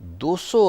200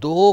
2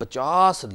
50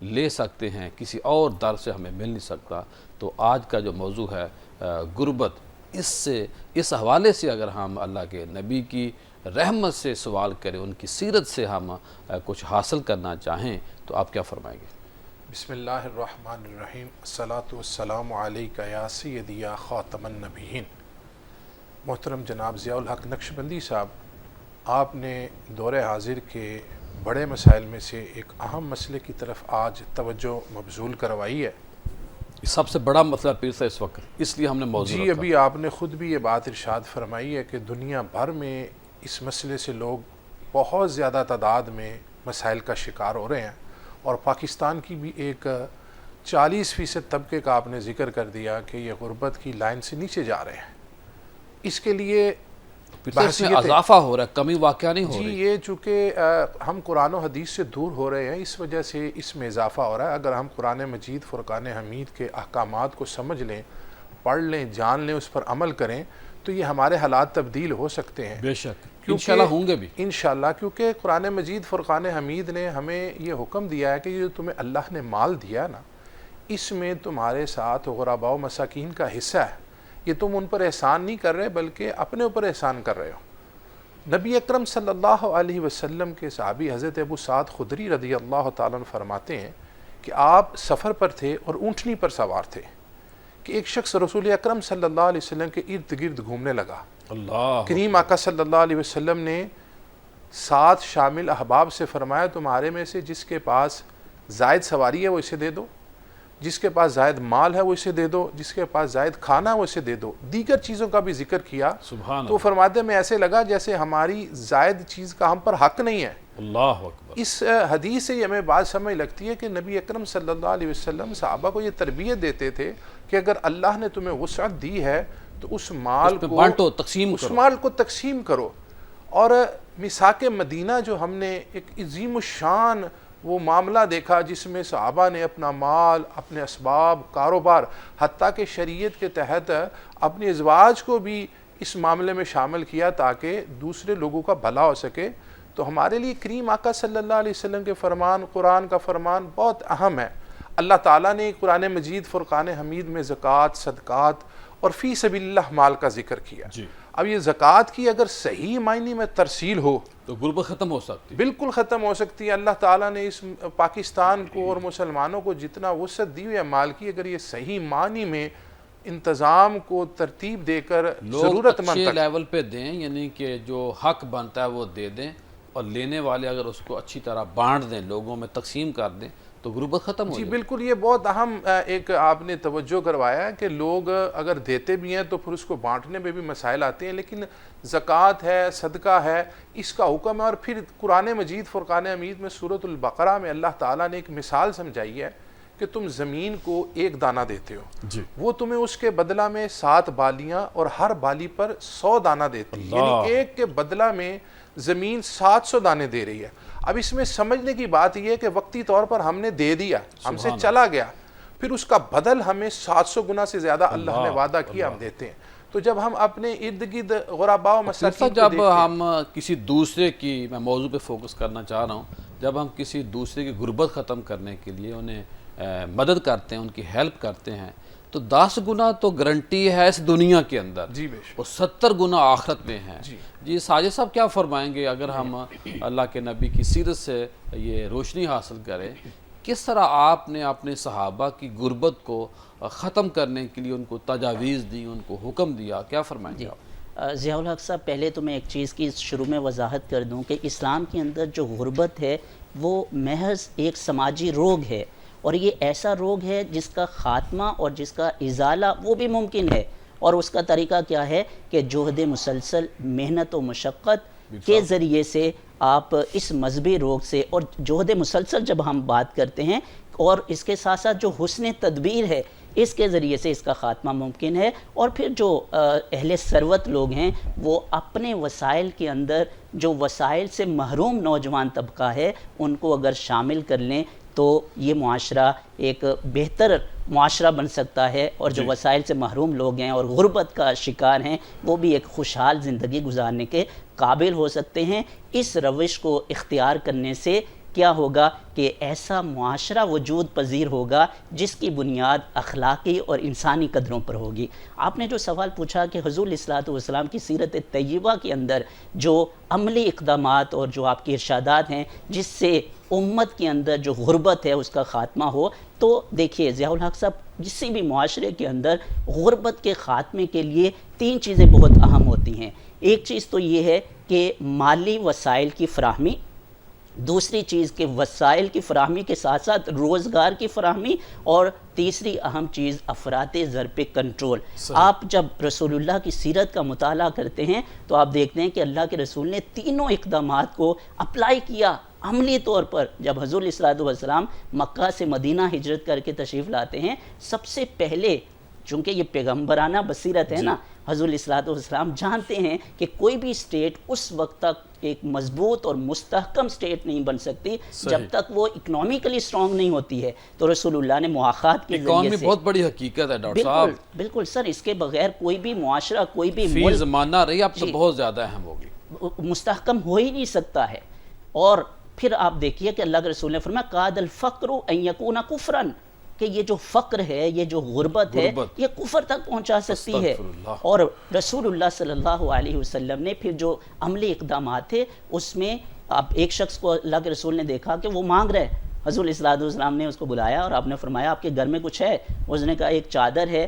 لے سکتے ہیں، کسی اور در سے ہمیں مل نہیں سکتا۔ تو آج کا جو موضوع ہے غربت، اس حوالے سے اگر ہم اللہ کے نبی کی رحمت سے سوال کریں، ان کی سیرت سے ہم کچھ حاصل کرنا چاہیں تو آپ کیا فرمائیں گے؟ بسم اللہ الرحمن الرحیم، الصلاۃ والسلام علیکہ یا سیدی یا خاتم النبیین۔ محترم جناب ضیاء الحق نقشبندی صاحب، آپ نے دور حاضر کے بڑے مسائل میں سے ایک اہم مسئلے کی طرف آج توجہ مبذول کروائی ہے۔ سب سے بڑا مسئلہ پیر صاحب اس وقت، اس لیے ہم نے موضوع جی رکھا۔ ابھی آپ نے خود بھی یہ بات ارشاد فرمائی ہے کہ دنیا بھر میں اس مسئلے سے لوگ بہت زیادہ تعداد میں مسائل کا شکار ہو رہے ہیں، اور پاکستان کی بھی ایک 40% طبقے کا آپ نے ذکر کر دیا کہ یہ غربت کی لائن سے نیچے جا رہے ہیں۔ اس کے لیے اس میں اضافہ ہو رہا ہے، کمی واقعہ نہیں ہو جی رہی۔ یہ چونکہ ہم قرآن و حدیث سے دور ہو رہے ہیں، اس وجہ سے اس میں اضافہ ہو رہا ہے۔ اگر ہم قرآن مجید فرقان حمید کے احکامات کو سمجھ لیں، پڑھ لیں، جان لیں، اس پر عمل کریں تو یہ ہمارے حالات تبدیل ہو سکتے ہیں۔ بے شک انشاءاللہ ہوں گے بھی انشاءاللہ، کیونکہ قرآن مجید فرقان حمید نے ہمیں یہ حکم دیا ہے کہ یہ تمہیں اللہ نے مال دیا نا، اس میں تمہارے ساتھ غرباء و مساکین کا حصہ ہے۔ یہ تم ان پر احسان نہیں کر رہے بلکہ اپنے اوپر احسان کر رہے ہو۔ نبی اکرم صلی اللہ علیہ وسلم کے صحابی حضرت ابو سعد خدری رضی اللہ تعالیٰ عنہ فرماتے ہیں کہ آپ سفر پر تھے اور اونٹنی پر سوار تھے کہ ایک شخص رسول اکرم صلی اللہ علیہ وسلم کے ارد گرد گھومنے لگا۔ اللہ کریم آقا صلی اللہ علیہ وسلم نے 7 شامل احباب سے فرمایا تمہارے میں سے جس کے پاس زائد سواری ہے وہ اسے دے دو، جس کے پاس زائد مال ہے وہ اسے دے دو، جس کے پاس زائد کھانا ہے وہ اسے دے دو۔ دیگر چیزوں کا بھی ذکر کیا سبحان تو فرماتے میں ایسے لگا جیسے ہماری زائد چیز کا ہم پر حق نہیں ہے۔ اللہ اکبر۔ اس حدیث سے ہمیں بات سمجھ لگتی ہے کہ نبی اکرم صلی اللہ علیہ وسلم صحابہ کو یہ تربیت دیتے تھے کہ اگر اللہ نے تمہیں وسعت دی ہے تو اس مال اس پہ کو بانٹو، تقسیم اس کرو۔ مال کو تقسیم کرو۔ اور میثاق مدینہ جو ہم نے ایک عظیم الشان وہ معاملہ دیکھا جس میں صحابہ نے اپنا مال، اپنے اسباب، کاروبار، حتیٰ کہ شریعت کے تحت اپنی ازواج کو بھی اس معاملے میں شامل کیا تاکہ دوسرے لوگوں کا بھلا ہو سکے۔ تو ہمارے لیے کریم آقا صلی اللہ علیہ وسلم کے فرمان، قرآن کا فرمان بہت اہم ہے۔ اللہ تعالیٰ نے قرآن مجید فرقان حمید میں زکوٰۃ، صدقات اور فی سبیل اللہ مال کا ذکر کیا۔ جی اب یہ زکوٰۃ کی اگر صحیح معنی میں ترسیل ہو تو غربت ختم ہو سکتی ہے۔ بالکل ختم ہو سکتی ہے۔ اللہ تعالیٰ نے اس پاکستان کو اور مسلمانوں کو جتنا وسعت دی ہوئی ہے مال کی، اگر یہ صحیح معنی میں انتظام کو ترتیب دے کر لوگ ضرورت مند اچھے تک لیول پہ دیں، یعنی کہ جو حق بنتا ہے وہ دے دیں، اور لینے والے اگر اس کو اچھی طرح بانٹ دیں، لوگوں میں تقسیم کر دیں تو غربت ختم ہو جی جائے۔ بالکل، یہ بہت اہم ایک آپ نے توجہ کروایا ہے کہ لوگ اگر دیتے بھی ہیں تو پھر اس کو بانٹنے میں بھی مسائل آتے ہیں، لیکن زکوٰۃ ہے، صدقہ ہے، اس کا حکم ہے۔ اور پھر قرآن مجید فرقان حمید میں سورۃ البقرہ میں اللہ تعالیٰ نے ایک مثال سمجھائی ہے کہ تم زمین کو ایک دانہ دیتے ہو، جی وہ تمہیں اس کے بدلہ میں 7 بالیاں اور ہر بالی پر 100 دانہ دیتی ہے، یعنی ایک کے بدلہ میں زمین 700 دانے دے رہی ہے۔ اب اس میں سمجھنے کی بات یہ ہے کہ وقتی طور پر ہم نے دے دیا، ہم سے چلا گیا، پھر اس کا بدل ہمیں 700 گنا سے زیادہ اللہ نے وعدہ کیا ہم دیتے ہیں۔ تو جب ہم اپنے ارد گرد غرباء و مساکین کو جب دیکھتے ہیں، ہم کسی دوسرے کی، میں موضوع پہ فوکس کرنا چاہ رہا ہوں، جب ہم کسی دوسرے کی غربت ختم کرنے کے لیے انہیں مدد کرتے ہیں، ان کی ہیلپ کرتے ہیں، تو 10 گنا تو گارنٹی ہے اس دنیا کے اندر، جی بے شک، اور 70 گنا آخرت میں ہیں۔ جی جی ساجد صاحب کیا فرمائیں گے اگر ہم اللہ کے نبی کی سیرت سے یہ روشنی حاصل کریں، کس طرح آپ نے اپنے صحابہ کی غربت کو ختم کرنے کے لیے ان کو تجاویز دی، ان کو حکم دیا، کیا فرمائیں گے آپ؟ ضیاء الحق صاحب، پہلے تو میں ایک چیز کی شروع میں وضاحت کر دوں کہ اسلام کے اندر جو غربت ہے وہ محض ایک سماجی روگ ہے، اور یہ ایسا روگ ہے جس کا خاتمہ اور جس کا ازالہ وہ بھی ممکن ہے، اور اس کا طریقہ کیا ہے کہ جہد مسلسل، محنت و مشقت کے ذریعے سے آپ اس مذہبی روگ سے، اور جہد مسلسل جب ہم بات کرتے ہیں، اور اس کے ساتھ ساتھ جو حسن تدبیر ہے اس کے ذریعے سے اس کا خاتمہ ممکن ہے۔ اور پھر جو اہل ثروت لوگ ہیں وہ اپنے وسائل کے اندر جو وسائل سے محروم نوجوان طبقہ ہے ان کو اگر شامل کر لیں تو یہ معاشرہ ایک بہتر معاشرہ بن سکتا ہے، اور جو وسائل سے محروم لوگ ہیں اور غربت کا شکار ہیں وہ بھی ایک خوشحال زندگی گزارنے کے قابل ہو سکتے ہیں۔ اس روش کو اختیار کرنے سے کیا ہوگا کہ ایسا معاشرہ وجود پذیر ہوگا جس کی بنیاد اخلاقی اور انسانی قدروں پر ہوگی۔ آپ نے جو سوال پوچھا کہ حضور علیہ الصلوۃ والسلام کی سیرت طیبہ کے اندر جو عملی اقدامات اور جو آپ کے ارشادات ہیں جس سے امت کے اندر جو غربت ہے اس کا خاتمہ ہو، تو دیکھیے ضیاء الحق صاحب، کسی بھی معاشرے کے اندر غربت کے خاتمے کے لیے 3 چیزیں بہت اہم ہوتی ہیں۔ ایک چیز تو یہ ہے کہ مالی وسائل کی فراہمی، دوسری چیز کہ وسائل کی فراہمی کے ساتھ ساتھ روزگار کی فراہمی، اور تیسری اہم چیز افراط زر پہ کنٹرول۔ آپ جب رسول اللہ کی سیرت کا مطالعہ کرتے ہیں تو آپ دیکھتے ہیں کہ اللہ کے رسول نے تینوں اقدامات کو اپلائی کیا عملی طور پر۔ جب حضور علیہ الصلوۃ والسلام مکہ سے مدینہ ہجرت کر کے تشریف لاتے ہیں، سب سے پہلے، چونکہ یہ پیغمبرانہ بصیرت ہے نا، حضور علیہ الصلوۃ والسلام جانتے ہیں کہ کوئی بھی اسٹیٹ اس وقت تک ایک مضبوط اور مستحکم اسٹیٹ نہیں بن سکتی جب تک وہ اکنامکلی اسٹرانگ نہیں ہوتی ہے۔ تو رسول اللہ نے مواخات کے ذریعے سے، بہت بڑی حقیقت ہے ڈاکٹر صاحب، بالکل سر، اس کے بغیر کوئی بھی معاشرہ، کوئی بھی فی ملک زمانہ رہی اب تو بہت زیادہ اہم ہوگی، مستحکم ہو ہی نہیں سکتا ہے۔ اور پھر آپ دیکھیے کہ اللہ کے رسول نے فرمایا قاد الفقر ان یکون کفرا، کہ یہ جو فقر ہے، یہ جو غربت ہے، یہ کفر تک پہنچا سکتی ہے۔ اور رسول اللہ صلی اللہ علیہ وسلم نے پھر جو عملی اقدامات تھے اس میں، اب ایک شخص کو اللہ کے رسول نے دیکھا کہ وہ مانگ رہے، حضور علیہ الصلوۃ والسلام نے اس کو بلایا اور آپ نے فرمایا آپ کے گھر میں کچھ ہے؟ اس نے کہا ایک چادر ہے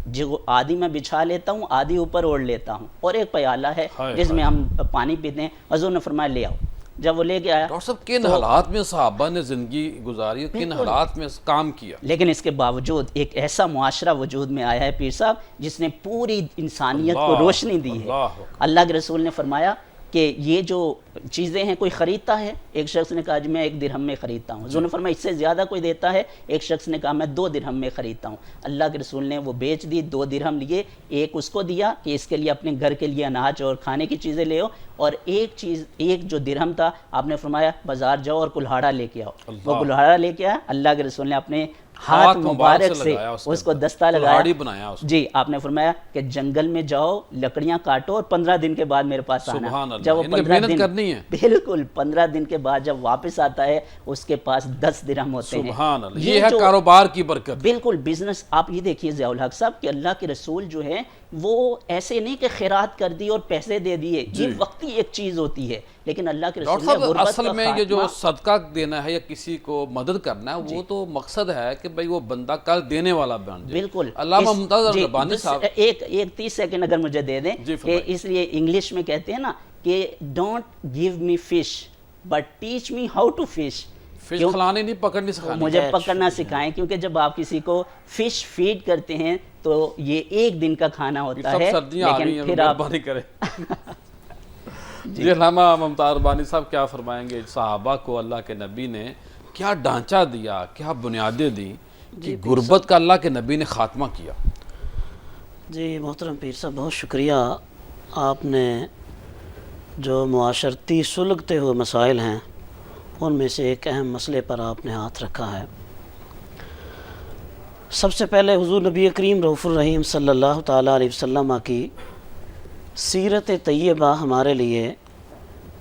جو آدھی میں بچھا لیتا ہوں، آدھی اوپر اوڑھ لیتا ہوں، اور ایک پیالہ ہے جس میں ہم پانی پیتے ہیں۔ حضور نے فرمایا لے آؤ۔ جب وہ لے کے آیا، ڈاکٹر صاحب کن حالات میں صحابہ نے زندگی گزاری، کن حالات میں کام کیا، لیکن اس کے باوجود ایک ایسا معاشرہ وجود میں آیا ہے پیر صاحب جس نے پوری انسانیت کو روشنی دی ہے۔ اللہ کے رسول نے فرمایا کہ یہ جو چیزیں ہیں کوئی خریدتا ہے؟ ایک شخص نے کہا جی میں 1 درہم میں خریدتا ہوں۔ حضور نے فرمایا اس سے زیادہ کوئی دیتا ہے؟ ایک شخص نے کہا میں 2 درہم میں خریدتا ہوں۔ اللہ کے رسول نے وہ بیچ دی، 2 درہم لیے، ایک اس کو دیا کہ اس کے لیے اپنے گھر کے لیے اناج اور کھانے کی چیزیں لے آؤ، اور ایک جو درہم تھا آپ نے فرمایا بازار جاؤ اور کلہاڑا لے کے آؤ۔ وہ کلہاڑا لے کے آیا، اللہ کے رسول نے اپنے ہاتھ مبارک سے اس کو دستہ لگایا، جی آپ نے فرمایا کہ جنگل میں جاؤ، لکڑیاں کاٹو اور 15 دن کے بعد میرے پاس آنا۔ جب وہ 15 دن کے بعد جب واپس آتا ہے اس کے پاس 10 درہم ہوتے ہیں۔ یہ ہے کاروبار کی برکت، بالکل بزنس۔ آپ یہ دیکھیے ضیاء الحق صاحب کہ اللہ کے رسول جو ہے وہ ایسے نہیں کہ خیرات کر دی اور پیسے دے دیے، یہ وقتی ایک چیز ہوتی ہے، لیکن اللہ کے رسول نے غربت اصل میں یہ جو صدقہ دینا ہے یا کسی کو مدد کرنا ہے وہ تو مقصد ہے کہ بھئی وہ بندہ کل دینے والا بن جائے۔ بالکل۔ علامہ ممتاز ربانی صاحب ایک 30 سیکنڈ اگر مجھے دے دیں کہ اس لیے انگلش میں کہتے ہیں نا کہ don't give me fish but teach me how to fish, fish کھلانے نہیں پکڑنے سکھانے، مجھے پکڑنا سکھائیں، کیونکہ جب آپ کسی کو فش فیڈ کرتے ہیں تو یہ 1 دن کا کھانا ہوتا ہے، لیکن پھر آپ مہربانی کریں۔ جی علامہ ممتاز ربانی صاحب کیا فرمائیں گے؟ صحابہ کو اللہ کے نبی نے کیا ڈھانچہ دیا، کیا بنیادیں دی کہ غربت کا اللہ کے نبی نے خاتمہ کیا؟ جی محترم پیر صاحب بہت شکریہ، آپ نے جو معاشرتی سلگتے ہوئے مسائل ہیں ان میں سے ایک اہم مسئلے پر آپ نے ہاتھ رکھا ہے۔ سب سے پہلے حضور نبی کریم رؤوف الرحیم صلی اللہ تعالیٰ علیہ وسلم کی سیرت طیبہ ہمارے لیے،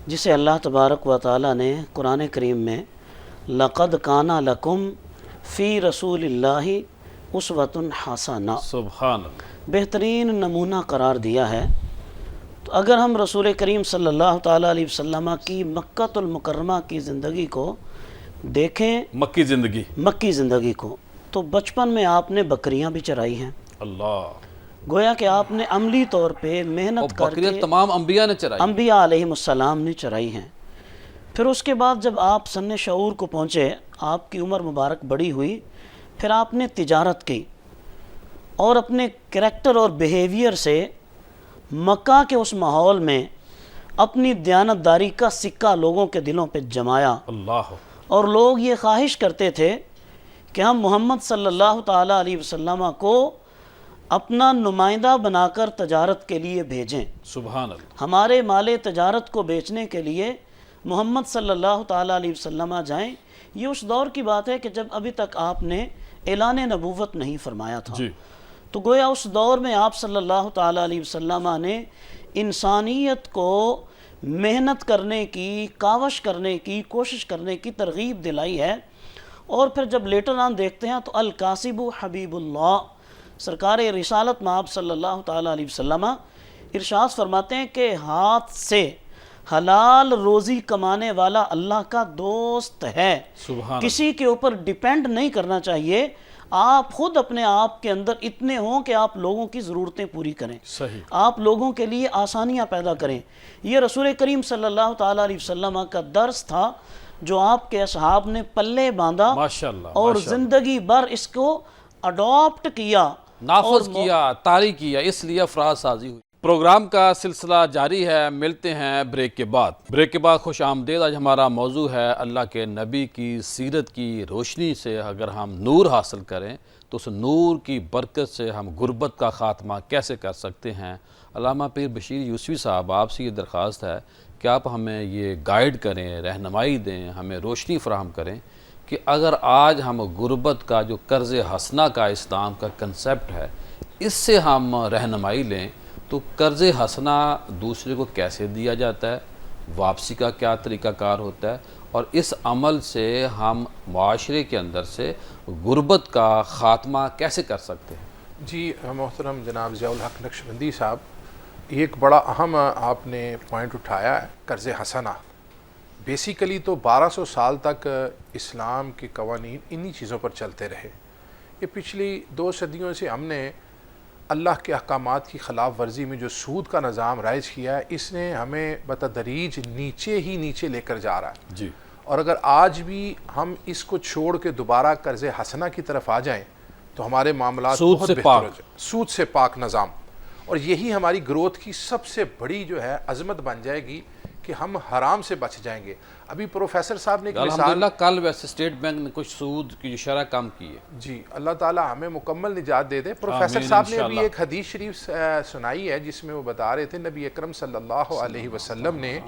جسے اللہ تبارک و تعالیٰ نے قرآن کریم میں لَقَدْ كَانَ لَكُمْ فِي رَسُولِ اللَّهِ أُسْوَةٌ حَسَنَةٌ، سبحان اللہ، بہترین نمونہ قرار دیا ہے۔ تو اگر ہم رسول کریم صلی اللہ تعالیٰ علیہ وسلم کی مکۃ المکرمہ کی زندگی کو دیکھیں، مکی زندگی کو، تو بچپن میں آپ نے بکریاں بھی چرائی ہیں، اللہ، گویا کہ آپ نے عملی طور پہ محنت کر کے تمام انبیاء نے چرائی، انبیاء علیہ السلام نے چرائی ہیں۔ پھر اس کے بعد جب آپ سن شعور کو پہنچے، آپ کی عمر مبارک بڑی ہوئی، پھر آپ نے تجارت کی اور اپنے کریکٹر اور بیہیویئر سے مکہ کے اس ماحول میں اپنی دیانتداری کا سکہ لوگوں کے دلوں پہ جمایا، اللہ، اور لوگ یہ خواہش کرتے تھے کہ ہم محمد صلی اللہ تعالیٰ علیہ وسلم کو اپنا نمائندہ بنا کر تجارت کے لیے بھیجیں، سبحان اللہ، ہمارے مال تجارت کو بیچنے کے لیے محمد صلی اللہ تعالیٰ علیہ وسلم جائیں۔ یہ اس دور کی بات ہے کہ جب ابھی تک آپ نے اعلان نبوت نہیں فرمایا تھا، تو گویا اس دور میں آپ صلی اللہ تعالیٰ علیہ وسلم نے انسانیت کو محنت کرنے کی، کاوش کرنے کی، کوشش کرنے کی ترغیب دلائی ہے۔ اور پھر جب لیٹر آن دیکھتے ہیں تو الکاسب حبیب اللہ، سرکار رسالت مآب صلی اللہ تعالیٰ علیہ وسلم ارشاد فرماتے ہیں کہ ہاتھ سے حلال روزی کمانے والا اللہ کا دوست ہے۔ سبحان کسی کے اوپر ڈیپینڈ نہیں کرنا چاہیے، آپ خود اپنے آپ کے اندر اتنے ہوں کہ آپ لوگوں کی ضرورتیں پوری کریں، صحیح، آپ لوگوں کے لیے آسانیاں پیدا کریں۔ یہ رسول کریم صلی اللہ تعالیٰ علیہ وسلم کا درس تھا جو آپ کے اصحاب نے پلے باندھا ماشاءاللہ، اور ماشاءاللہ، زندگی بھر اس کو اڈاپٹ کیا، نافذ کیا، طاری کیا، اس لیے افراد سازی ہوئی۔ پروگرام کا سلسلہ جاری ہے، ملتے ہیں بریک کے بعد۔ بریک کے بعد خوش آمدید۔ آج ہمارا موضوع ہے اللہ کے نبی کی سیرت کی روشنی سے اگر ہم نور حاصل کریں تو اس نور کی برکت سے ہم غربت کا خاتمہ کیسے کر سکتے ہیں۔ علامہ پیر بشیر یوسفی صاحب، آپ سے یہ درخواست ہے کہ آپ ہمیں یہ گائیڈ کریں، رہنمائی دیں، ہمیں روشنی فراہم کریں کہ اگر آج ہم غربت کا جو قرض حسنہ کا اسلام کا کنسیپٹ ہے اس سے ہم رہنمائی لیں تو قرض حسنہ دوسرے کو کیسے دیا جاتا ہے، واپسی کا کیا طریقہ کار ہوتا ہے، اور اس عمل سے ہم معاشرے کے اندر سے غربت کا خاتمہ کیسے کر سکتے ہیں۔ جی محترم جناب ضیاء الحق نقشبندی صاحب، ایک بڑا اہم آپ نے پوائنٹ اٹھایا ہے، قرض حسنہ۔ بیسیکلی تو 1200 سال تک اسلام کے قوانین انہی چیزوں پر چلتے رہے۔ یہ پچھلی 2 صدیوں سے ہم نے اللہ کے احکامات کی خلاف ورزی میں جو سود کا نظام رائج کیا ہے، اس نے ہمیں بتدریج نیچے ہی نیچے لے کر جا رہا ہے۔ جی، اور اگر آج بھی ہم اس کو چھوڑ کے دوبارہ قرض حسنہ کی طرف آ جائیں تو ہمارے معاملات سود بہت سے بہتر پاک، ہو جائیں۔ سود سے پاک نظام، اور یہی ہماری گروتھ کی سب سے بڑی جو ہے عظمت بن جائے گی کہ ہم حرام سے بچ جائیں گے۔ ابھی پروفیسر صاحب نے ایک مثال، الحمدللہ کل ویسے اسٹیٹ بینک نے کچھ سود کی شرح کم کی ہے۔ جی اللہ تعالیٰ ہمیں مکمل نجات دے دے۔ پروفیسر آمین صاحب نے ابھی انشاءاللہ۔ ایک حدیث شریف سنائی ہے جس میں وہ بتا رہے تھے نبی اکرم صلی اللہ علیہ وسلم نے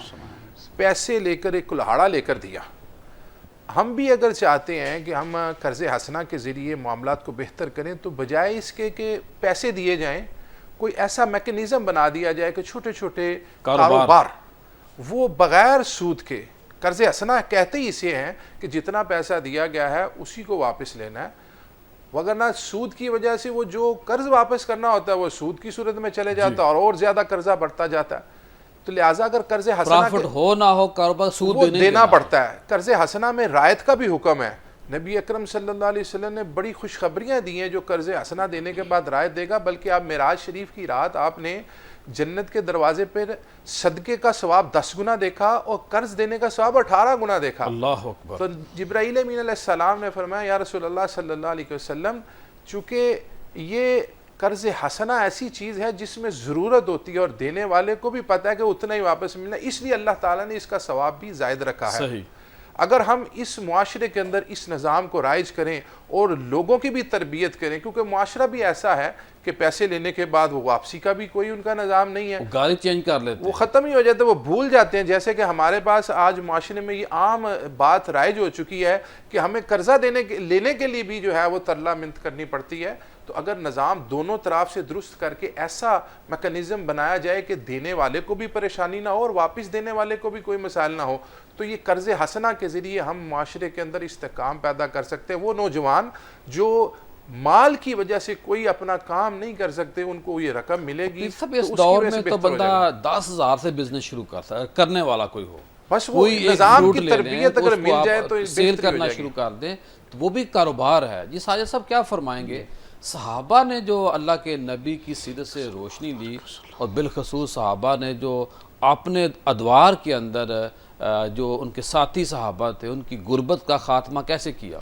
پیسے لے کر ایک کلہاڑا لے کر دیا۔ ہم بھی اگر چاہتے ہیں کہ ہم قرض حسنہ کے ذریعے معاملات کو بہتر کریں تو بجائے اس کے کہ پیسے دیے جائیں، کوئی ایسا میکنزم بنا دیا جائے کہ چھوٹے چھوٹے کاروبار وہ بغیر سود کے، قرض حسنہ کہتے ہی اسے ہیں کہ جتنا پیسہ دیا گیا ہے اسی کو واپس لینا ہے، وگرنہ سود کی وجہ سے وہ جو قرض واپس کرنا ہوتا ہے وہ سود کی صورت میں چلے جاتا ہے اور زیادہ قرضہ بڑھتا جاتا ہے۔ تو لہٰذا اگر قرض حسنہ پرافٹ ہو نہ ہو کاروبار سود وہ دینا پڑتا ہے۔ قرض حسنہ میں رعایت کا بھی حکم ہے۔ نبی اکرم صلی اللہ علیہ وسلم نے بڑی خوشخبریاں دی ہیں جو قرض حسنہ دینے کے بعد رعایت دے گا، بلکہ آپ معراج شریف کی رات آپ نے جنت کے دروازے پر صدقے کا ثواب 10 گنا دیکھا اور قرض دینے کا ثواب 18 گنا دیکھا۔ اللہ اکبر۔ تو جبرائیل امین علیہ السلام نے فرمایا یا رسول اللہ صلی اللہ علیہ وسلم، چونکہ یہ قرض حسنہ ایسی چیز ہے جس میں ضرورت ہوتی ہے اور دینے والے کو بھی پتہ ہے کہ اتنا ہی واپس ملنا، اس لیے اللہ تعالیٰ نے اس کا ثواب بھی زائد رکھا ہے۔ صحیح۔ اگر ہم اس معاشرے کے اندر اس نظام کو رائج کریں اور لوگوں کی بھی تربیت کریں، کیونکہ معاشرہ بھی ایسا ہے کہ پیسے لینے کے بعد وہ واپسی کا بھی کوئی ان کا نظام نہیں ہے، وہ گاڑی چینج کر لیتے وہ ختم ہی ہو جاتے ہیں، وہ بھول جاتے ہیں۔ جیسے کہ ہمارے پاس آج معاشرے میں یہ عام بات رائج ہو چکی ہے کہ ہمیں قرضہ لینے کے لیے بھی جو ہے وہ ترلا منت کرنی پڑتی ہے۔ تو اگر نظام دونوں طرف سے درست کر کے ایسا میکنزم بنایا جائے کہ دینے والے کو بھی پریشانی نہ ہو اور واپس دینے والے کو بھی کوئی مسائل نہ ہو، تو یہ قرض حسنہ کے ذریعے ہم معاشرے کے اندر استحکام پیدا کر سکتے ہیں۔ وہ نوجوان جو مال کی وجہ سے کوئی اپنا کام نہیں کر سکتے، ان کو یہ رقم ملے گی۔ سب اس دور میں تو بندہ 10,000 سے بزنس شروع کرتا ہے، کرنے والا کوئی ہو، بس وہ کوئی ایک نظام فروٹ کی لے لیں، تربیت اگر اس کو مل آپ جائے تو سیل کرنا شروع کر دیں تو وہ بھی کاروبار ہے۔ جی ساجد صاحب کیا فرمائیں گے؟ صحابہ نے جو اللہ کے نبی کی سیرت سے روشنی لی اور بالخصوص صحابہ نے جو اپنے ادوار کے اندر جو ان کے ساتھی صحابہ تھے ان کی غربت کا خاتمہ کیسے کیا؟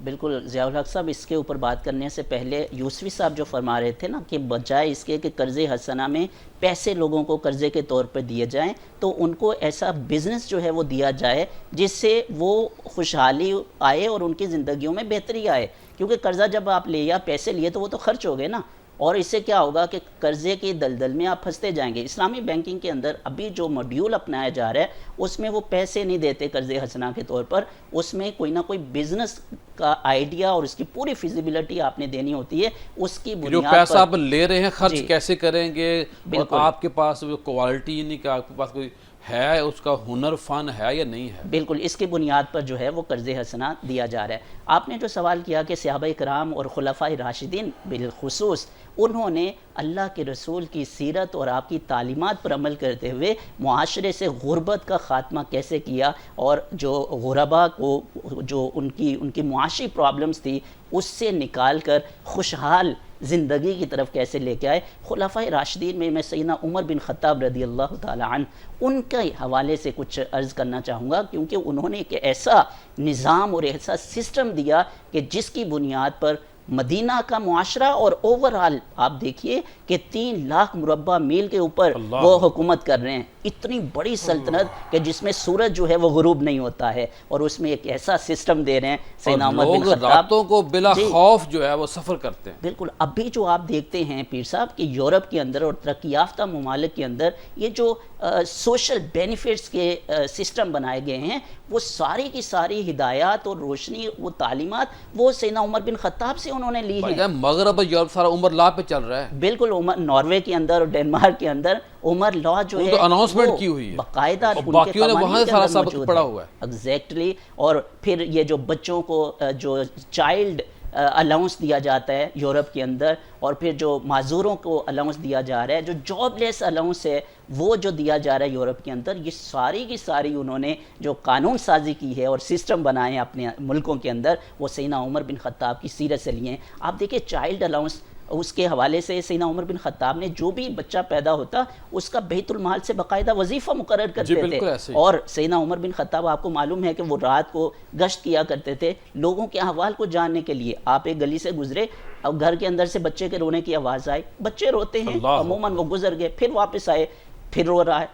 بالکل ضیاء الحق صاحب، اس کے اوپر بات کرنے سے پہلے یوسفی صاحب جو فرما رہے تھے نا کہ بجائے اس کے کہ قرض حسنہ میں پیسے لوگوں کو قرضے کے طور پر دیے جائیں تو ان کو ایسا بزنس جو ہے وہ دیا جائے جس سے وہ خوشحالی آئے اور ان کی زندگیوں میں بہتری آئے، کیونکہ قرضہ جب آپ لے یا پیسے لیے تو وہ تو خرچ ہو گئے نا، اور اس سے کیا ہوگا کہ قرضے کی دلدل میں آپ پھنستے جائیں گے۔ اسلامی بینکنگ کے اندر ابھی جو ماڈیول اپنایا جا رہا ہے اس میں وہ پیسے نہیں دیتے قرض حسنہ کے طور پر، اس میں کوئی نہ کوئی بزنس کا آئیڈیا اور اس کی پوری فیزیبلٹی آپ نے دینی ہوتی ہے، اس کی جو بنیاد پیسہ پر آپ لے رہے ہیں خرچ کیسے کریں گے، اور بالکل۔ آپ کے پاس وہ کوالٹی نہیں کہ آپ کے پاس کوئی ہے اس کا ہنر فن ہے یا نہیں ہے؟ بالکل اس کی بنیاد پر جو ہے وہ قرض حسنہ دیا جا رہا ہے۔ آپ نے جو سوال کیا کہ صحابہ کرام اور خلفائے راشدین بالخصوص انہوں نے اللہ کے رسول کی سیرت اور آپ کی تعلیمات پر عمل کرتے ہوئے معاشرے سے غربت کا خاتمہ کیسے کیا، اور جو غربا کو جو ان کی معاشی پرابلمز تھی اس سے نکال کر خوشحال زندگی کی طرف کیسے لے کے آئے۔ خلفائے راشدین میں سیدنا عمر بن خطاب رضی اللہ تعالی عنہ ان کے حوالے سے کچھ عرض کرنا چاہوں گا، کیونکہ انہوں نے ایک ایسا نظام اور ایسا سسٹم دیا کہ جس کی بنیاد پر مدینہ کا معاشرہ اور اوورآل آپ دیکھیے کہ 3 لاکھ مربع میل کے اوپر وہ حکومت کر رہے ہیں۔ اتنی بڑی سلطنت کہ جس میں سورج جو ہے وہ غروب نہیں ہوتا ہے، اور اس میں ایک ایسا سسٹم دے رہے ہیں سیدنا عمر بن لوگ خطاب۔ راتوں کو بلا خوف جو ہے وہ سفر کرتے ہیں۔ بالکل اب بھی جو آپ دیکھتے ہیں پیر صاحب کہ یورپ کے اندر اور ترقی یافتہ ممالک کے اندر یہ جو سوشل بینیفٹس کے سسٹم بنائے گئے ہیں، وہ ساری کی ساری ہدایات اور روشنی وہ تعلیمات وہ سیدنا عمر بن خطاب سے انہوں نے لی ہیں۔ مغرب یورپ سارا عمر لا پہ چل رہا ہے۔ بالکل ناروے کے اندر اور ڈینمارک کے اندر عمر لا جو ہے تو اناؤنسمنٹ کی ہوئی ہے، باقاعدہ باقیوں نے وہاں سارا سبق پڑھا ہوا ہے۔ ایگزیکٹلی، اور پھر یہ جو بچوں کو جو چائلڈ الاؤنس دیا جاتا ہے یورپ کے اندر، اور پھر جو معذوروں کو الاؤنس دیا جا رہا ہے، جو جاب لیس الاؤنس ہے وہ جو دیا جا رہا ہے یورپ کے اندر، یہ ساری کی ساری انہوں نے جو قانون سازی کی ہے اور سسٹم بنائے ہیں اپنے ملکوں کے اندر، وہ سیدنا عمر بن خطاب کی سیرت سے لیے ہیں۔ آپ دیکھیں چائلڈ الاؤنس اس کے حوالے سے سیدنا عمر بن خطاب نے جو بھی بچہ پیدا ہوتا اس کا بیت المال سے باقاعدہ وظیفہ مقرر کرتے تھے، اور سیدنا عمر بن خطاب آپ کو معلوم ہے کہ وہ رات کو گشت کیا کرتے تھے لوگوں کے احوال کو جاننے کے لیے۔ آپ ایک گلی سے گزرے اور گھر کے اندر سے بچے کے رونے کی آواز آئی، بچے روتے ہیں عموماً، وہ گزر گئے، پھر واپس آئے، پھر رو رہا ہے۔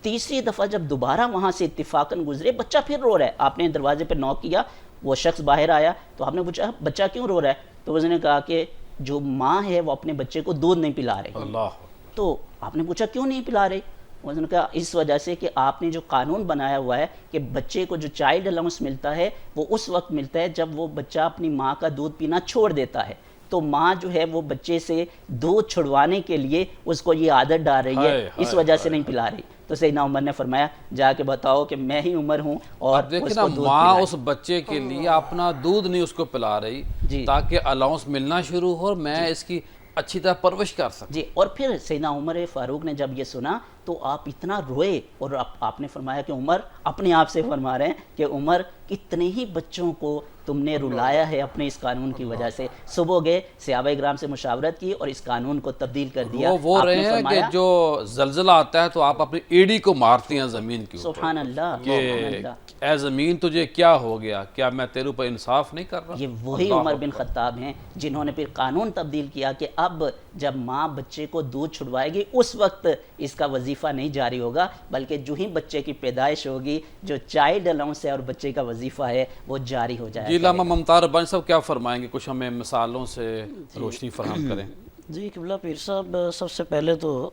تیسری دفعہ جب دوبارہ وہاں سے اتفاقاً گزرے، بچہ پھر رو رہا ہے، آپ نے دروازے پہ نوک کیا، وہ شخص باہر آیا تو آپ نے پوچھا بچہ کیوں رو رہا ہے؟ تو اس نے کہا کہ جو ماں ہے وہ اپنے بچے کو دودھ نہیں پلا رہی۔ اللہ، تو آپ نے پوچھا کیوں نہیں پلا رہی؟ اس نے کہا اس وجہ سے کہ آپ نے جو قانون بنایا ہوا ہے کہ بچے کو جو چائلڈ الاؤنس ملتا ہے وہ اس وقت ملتا ہے جب وہ بچہ اپنی ماں کا دودھ پینا چھوڑ دیتا ہے، تو ماں جو ہے وہ بچے سے دودھ چھڑوانے کے لیے اس کو یہ عادت ڈال رہی ہے، اس وجہ سے نہیں پلا رہی۔ تو سیدنا عمر نے فرمایا جا کے بتاؤ کہ میں ہی عمر ہوں اور دیکھیں نا، ماں اس بچے کے لیے اپنا دودھ نہیں اس کو پلا رہی تاکہ الاؤنس ملنا شروع ہو اور میں اس کی اچھی طرح پرورش کر سکوں۔ جی، اور پھر سیدنا عمر فاروق نے جب یہ سنا تو آپ اتنا روئے، اور آپ نے فرمایا کہ عمر اپنے آپ سے فرما رہے ہیں کہ عمر کتنے ہی بچوں کو تم نے رلایا ہے اپنے اس قانون کی وجہ سے۔ صبح گئے، صحابہ کرام سے مشاورت کی اور اس قانون کو تبدیل کر دیا۔ وہ رہے ہیں کہ جو زلزلہ آتا ہے تو آپ اپنی ایڑی کو مارتی ہیں زمین کی اوپر، سبحان اللہ، کہ اے زمین تجھے کیا ہو گیا، کیا میں تیرے اوپر انصاف نہیں کر رہا؟ یہ وہی عمر بن خطاب ہیں جنہوں نے پھر قانون تبدیل کیا کہ اب جب ماں بچے کو دودھ چھڑوائے گی اس وقت اس کا وظیفہ نہیں جاری ہوگا، بلکہ جو ہی بچے کی پیدائش ہوگی جو چائلڈ الاؤنس ہے اور بچے کا وظیفہ ہے وہ جاری ہو جائے گا۔ جی، علامہ ممتاز ربانی صاحب کیا فرمائیں گے؟ کچھ ہمیں مثالوں سے روشنی فراہم کریں۔ جی قبلہ پیر صاحب، سب سے پہلے تو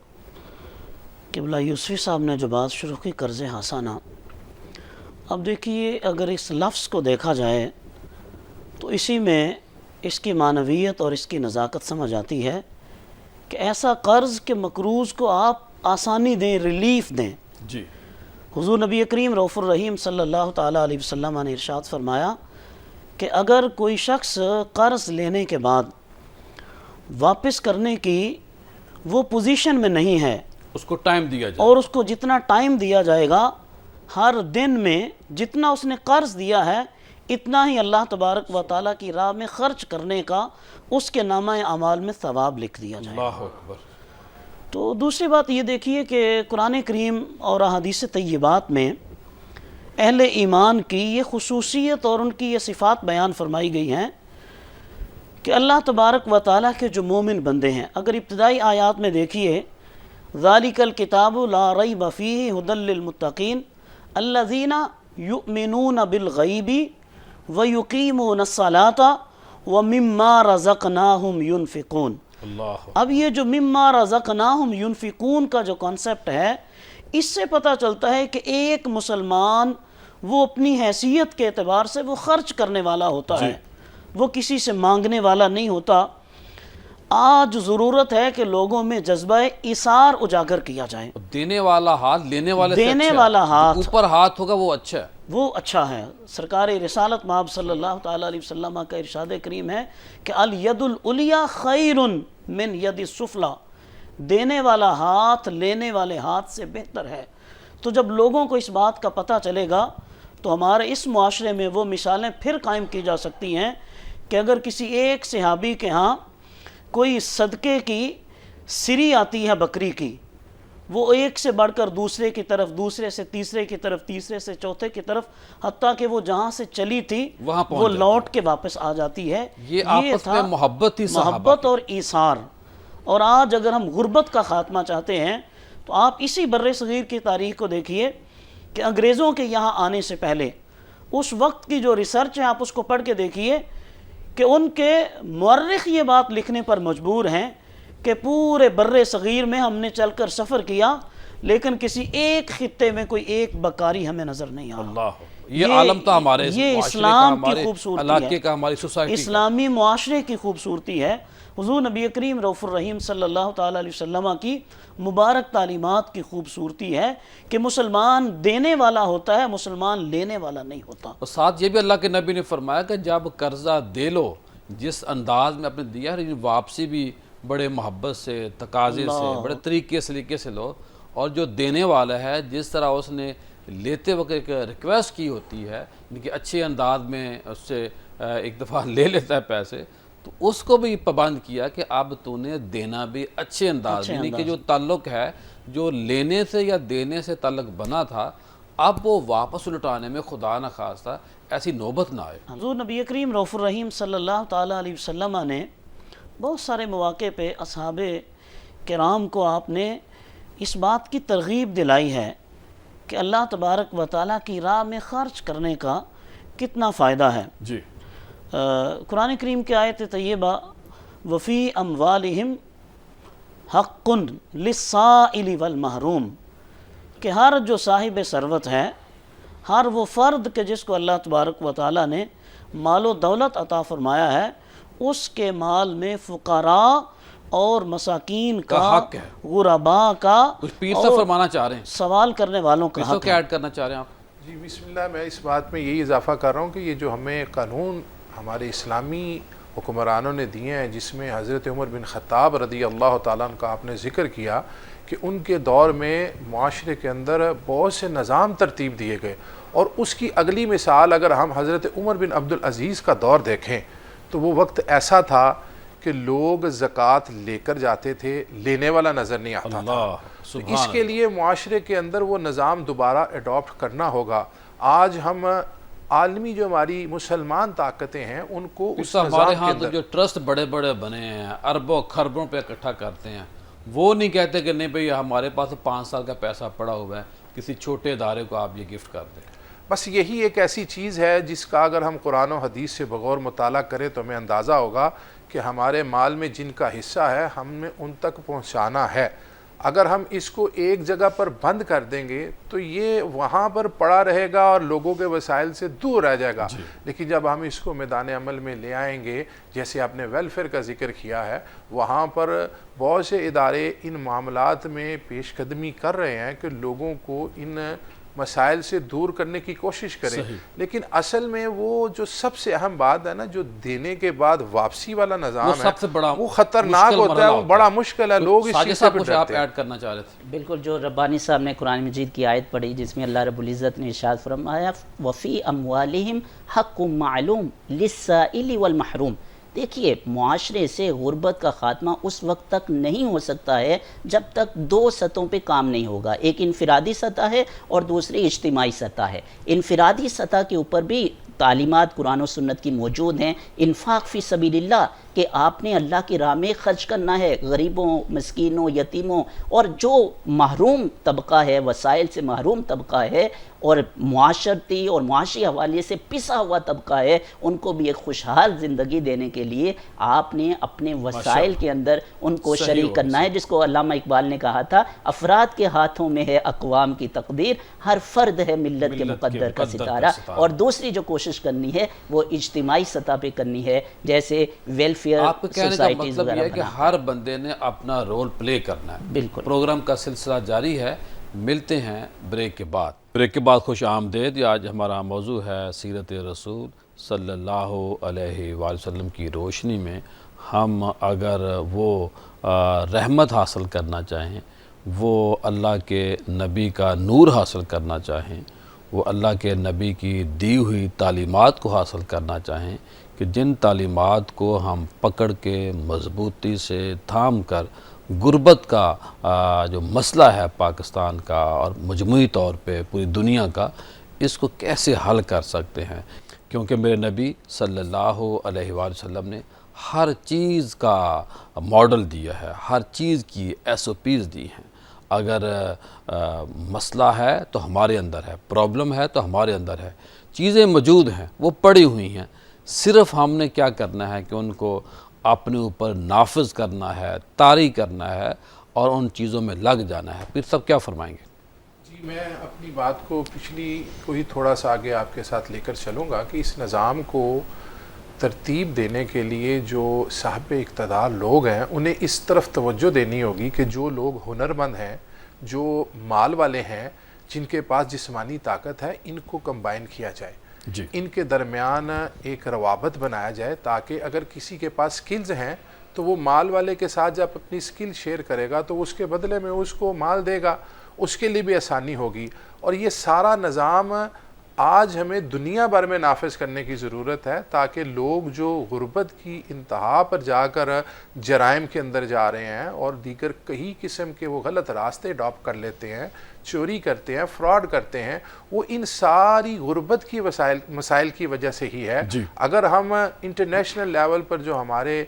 قبلہ یوسفی صاحب نے جو بات شروع کی قرض حسنہ، اب دیکھیے اگر اس لفظ کو دیکھا جائے تو اسی میں اس کی معنویت اور اس کی نزاکت سمجھ آتی ہے کہ ایسا قرض کہ مقروض کو آپ آسانی دیں، ریلیف دیں۔ جی، حضور نبی کریم رؤوف الرحیم صلی اللہ تعالیٰ علیہ وسلم نے ارشاد فرمایا کہ اگر کوئی شخص قرض لینے کے بعد واپس کرنے کی وہ پوزیشن میں نہیں ہے، اس کو ٹائم دیا جائے، اور اس کو جتنا ٹائم دیا جائے گا، ہر دن میں جتنا اس نے قرض دیا ہے اتنا ہی اللہ تبارک و تعالیٰ کی راہ میں خرچ کرنے کا اس کے نامہ اعمال میں ثواب لکھ دیا جائے گا۔ اللہ اکبر۔ تو دوسری بات یہ دیکھیے کہ قرآن کریم اور احادیث طیبات میں اہل ایمان کی یہ خصوصیت اور ان کی یہ صفات بیان فرمائی گئی ہیں کہ اللہ تبارک و تعالیٰ کے جو مومن بندے ہیں، اگر ابتدائی آیات میں دیکھیے ذالک الکتاب لا ریب فیہ ھدی للمتقین الذین یؤمنون بالغیب ویقیمون الصلاۃ ومما رزقناہم ینفقون۔ اللہ، اب یہ جو مما رزقناہم ینفقون کا جو کانسیپٹ ہے، اس سے پتہ چلتا ہے کہ ایک مسلمان وہ اپنی حیثیت کے اعتبار سے وہ خرچ کرنے والا ہوتا ہے، وہ کسی سے مانگنے والا نہیں ہوتا۔ آج ضرورت ہے کہ لوگوں میں جذبہ ایثار اجاگر کیا جائے. دینے والا ہاتھ لینے والے سے دینے اچھا ہے. والا ہاتھ جو اوپر ہاتھ ہوگا وہ اچھا ہے. وہ اچھا ہے. سرکار رسالت مآب صلی اللہ تعالیٰ علیہ وسلم کا ارشاد کریم ہے کہ الید العلیٰ خیر من ید السفلی، دینے والا ہاتھ لینے والے ہاتھ سے بہتر ہے. تو جب لوگوں کو اس بات کا پتہ چلے گا تو ہمارے اس معاشرے میں وہ مثالیں پھر قائم کی جا سکتی ہیں کہ اگر کسی ایک صحابی کے ہاں کوئی صدقے کی سری آتی ہے بکری کی، وہ ایک سے بڑھ کر دوسرے کی طرف، دوسرے سے تیسرے کی طرف، تیسرے سے چوتھے کی طرف، حتیٰ کہ وہ جہاں سے چلی تھی وہاں پہنچ وہ جاتی لوٹ کے واپس آ جاتی ہے. یہ آپس میں محبت تھی صحابہ محبت اور ایثار. اور آج اگر ہم غربت کا خاتمہ چاہتے ہیں تو آپ اسی بر صغیر کی تاریخ کو دیکھیے کہ انگریزوں کے یہاں آنے سے پہلے اس وقت کی جو ریسرچ ہے آپ اس کو پڑھ کے دیکھیے کہ ان کے مورخ یہ بات لکھنے پر مجبور ہیں کہ پورے بر صغیر میں ہم نے چل کر سفر کیا لیکن کسی ایک خطے میں کوئی ایک بکاری ہمیں نظر نہیں آ. اللہ، یہ عالم تھا ہمارے یہ معاشرے کا، اسلام کی ہمارے خوبصورتی علاقے ہے، کا، ہماری سوسائٹی کا. اسلامی معاشرے کی خوبصورتی ہے. حضور نبی کریم رؤوف الرحیم صلی اللہ تعالیٰ علیہ وسلم کی مبارک تعلیمات کی خوبصورتی ہے کہ مسلمان دینے والا ہوتا ہے، مسلمان لینے والا نہیں ہوتا. اور ساتھ یہ بھی اللہ کے نبی نے فرمایا کہ جب قرضہ دے لو جس انداز میں اپنے دیا ہے واپسی بھی بڑے محبت سے، تقاضے سے، بڑے طریقے سلیقے سے لو. اور جو دینے والا ہے جس طرح اس نے لیتے وقت ایک ریکویسٹ کی ہوتی ہے کہ اچھے انداز میں اس سے ایک دفعہ لے لیتا ہے پیسے، تو اس کو بھی پابند کیا کہ اب تو نے دینا بھی اچھے انداز میں، یعنی کہ جو تعلق ہے جو لینے سے یا دینے سے تعلق بنا تھا اب وہ واپس لٹانے میں خدا نخواستہ ایسی نوبت نہ آئے. حضور نبی کریم رؤوف الرحیم صلی اللہ تعالیٰ علیہ وسلم نے بہت سارے مواقع پہ اصحاب کرام کو آپ نے اس بات کی ترغیب دلائی ہے کہ اللہ تبارک و تعالیٰ کی راہ میں خرچ کرنے کا کتنا فائدہ ہے. جی قرآن کریم کی آیت طیبہ وفی اموالہم حق للسائل والمحروم، کہ ہر جو صاحب ثروت ہے، ہر وہ فرد کہ جس کو اللہ تبارک و تعالیٰ نے مال و دولت عطا فرمایا ہے، اس کے مال میں فقراء اور مساکین کا حق ہے، غرباء کا، کچھ پیر صاحب فرمانا چاہ رہے ہیں، سوال کرنے والوں کا پیر صاحب حق کیا ہے. ایڈ کرنا چاہ رہے ہیں آپ؟ جی بسم اللہ. میں اس بات میں یہی اضافہ کر رہا ہوں کہ یہ جو ہمیں قانون ہمارے اسلامی حکمرانوں نے دیے ہیں، جس میں حضرت عمر بن خطاب رضی اللہ تعالیٰ عنہ کا آپ نے ذکر کیا کہ ان کے دور میں معاشرے کے اندر بہت سے نظام ترتیب دیے گئے. اور اس کی اگلی مثال اگر ہم حضرت عمر بن عبدالعزیز کا دور دیکھیں تو وہ وقت ایسا تھا کہ لوگ زکوٰۃ لے کر جاتے تھے، لینے والا نظر نہیں آتا تھا. تو اس کے لیے معاشرے کے اندر وہ نظام دوبارہ اڈاپٹ کرنا ہوگا. آج ہم عالمی جو ہماری مسلمان طاقتیں ہیں ان کو اس ہمارے نظام کے ہاں تو اندر جو ٹرسٹ بڑے بڑے بنے ہیں، اربوں خربوں پہ اکٹھا کرتے ہیں، وہ نہیں کہتے کہ نہیں بھئی ہمارے پاس 5 سال کا پیسہ پڑا ہوا ہے، کسی چھوٹے ادارے کو آپ یہ گفٹ کر دیں. بس یہی ایک ایسی چیز ہے جس کا اگر ہم قرآن و حدیث سے بغور مطالعہ کریں تو ہمیں اندازہ ہوگا کہ ہمارے مال میں جن کا حصہ ہے ہم نے ان تک پہنچانا ہے. اگر ہم اس کو ایک جگہ پر بند کر دیں گے تو یہ وہاں پر پڑا رہے گا اور لوگوں کے وسائل سے دور رہ جائے گا. لیکن جب ہم اس کو میدان عمل میں لے آئیں گے، جیسے آپ نے ویلفیئر کا ذکر کیا ہے، وہاں پر بہت سے ادارے ان معاملات میں پیش قدمی کر رہے ہیں کہ لوگوں کو ان مسائل سے دور کرنے کی کوشش کریں. لیکن اصل میں وہ جو سب سے اہم بات ہے نا، جو دینے کے بعد واپسی والا نظام ہے وہ خطرناک ہوتا ہے، وہ بڑا مشکل ہے. لوگ اس چیز سے کچھ آپ ایڈ کرنا چاہ رہے تھے؟ بالکل، جو ربانی صاحب نے قرآن مجید کی آیت پڑھی جس میں اللہ رب العزت نے ارشاد فرمایا وفی اموالہم حق معلوم للسائل والمحروم. دیکھیے، معاشرے سے غربت کا خاتمہ اس وقت تک نہیں ہو سکتا ہے جب تک 2 سطحوں پہ کام نہیں ہوگا. ایک انفرادی سطح ہے اور دوسری اجتماعی سطح ہے. انفرادی سطح کے اوپر بھی تعلیمات قرآن و سنت کی موجود ہیں. انفاق فی سبیل اللہ، کہ آپ نے اللہ کی راہ میں خرچ کرنا ہے، غریبوں، مسکینوں، یتیموں، اور جو محروم طبقہ ہے، وسائل سے محروم طبقہ ہے اور معاشرتی اور معاشی حوالے سے پسا ہوا طبقہ ہے، ان کو بھی ایک خوشحال زندگی دینے کے لیے آپ نے اپنے وسائل کے اندر ان کو شریک کرنا ہے. جس کو علامہ اقبال نے کہا تھا افراد کے ہاتھوں میں ہے اقوام کی تقدیر، ہر فرد ہے ملت کے مقدر کا ستارہ. اور دوسری جو کوشش کرنی ہے وہ اجتماعی سطح پہ کرنی ہے، جیسے ویلفیئر ویلفیئر آپ کے کہنے کا سوسائٹیز مطلب یہ وغیرہ ہے کہ بنا. ہر بندے نے اپنا رول پلے کرنا ہے. بالکل. پروگرام کا سلسلہ جاری ہے. ملتے ہیں بریک کے بعد. بریک کے بعد خوش آمدید. یہ آج ہمارا موضوع ہے سیرت رسول صلی اللہ علیہ وآلہ وسلم کی روشنی میں ہم اگر وہ رحمت حاصل کرنا چاہیں، وہ اللہ کے نبی کا نور حاصل کرنا چاہیں، وہ اللہ کے نبی کی دی ہوئی تعلیمات کو حاصل کرنا چاہیں، کہ جن تعلیمات کو ہم پکڑ کے مضبوطی سے تھام کر غربت کا جو مسئلہ ہے پاکستان کا اور مجموعی طور پہ پوری دنیا کا، اس کو کیسے حل کر سکتے ہیں. کیونکہ میرے نبی صلی اللہ علیہ وآلہ وسلم نے ہر چیز کا ماڈل دیا ہے، ہر چیز کی SOPs دی ہیں. اگر مسئلہ ہے تو ہمارے اندر ہے، پرابلم ہے تو ہمارے اندر ہے، چیزیں موجود ہیں، وہ پڑی ہوئی ہیں. صرف ہم نے کیا کرنا ہے کہ ان کو اپنے اوپر نافذ کرنا ہے، طاری کرنا ہے اور ان چیزوں میں لگ جانا ہے. پھر سب کیا فرمائیں گے؟ جی میں اپنی بات کو پچھلی کو ہی تھوڑا سا آگے آپ کے ساتھ لے کر چلوں گا کہ اس نظام کو ترتیب دینے کے لیے جو صاحب اقتدار لوگ ہیں انہیں اس طرف توجہ دینی ہوگی کہ جو لوگ ہنرمند ہیں، جو مال والے ہیں، جن کے پاس جسمانی طاقت ہے، ان کو کمبائن کیا جائے. جی. ان کے درمیان ایک روابط بنایا جائے تاکہ اگر کسی کے پاس سکلز ہیں تو وہ مال والے کے ساتھ جب اپنی سکل شیئر کرے گا تو اس کے بدلے میں اس کو مال دے گا، اس کے لیے بھی آسانی ہوگی. اور یہ سارا نظام آج ہمیں دنیا بھر میں نافذ کرنے کی ضرورت ہے تاکہ لوگ جو غربت کی انتہا پر جا کر جرائم کے اندر جا رہے ہیں اور دیگر کئی قسم کے وہ غلط راستے اڈاپٹ کر لیتے ہیں، چوری کرتے ہیں، فراڈ کرتے ہیں، وہ ان ساری غربت کی مسائل کی وجہ سے ہی ہے. جی. اگر ہم انٹرنیشنل لیول پر جو ہمارے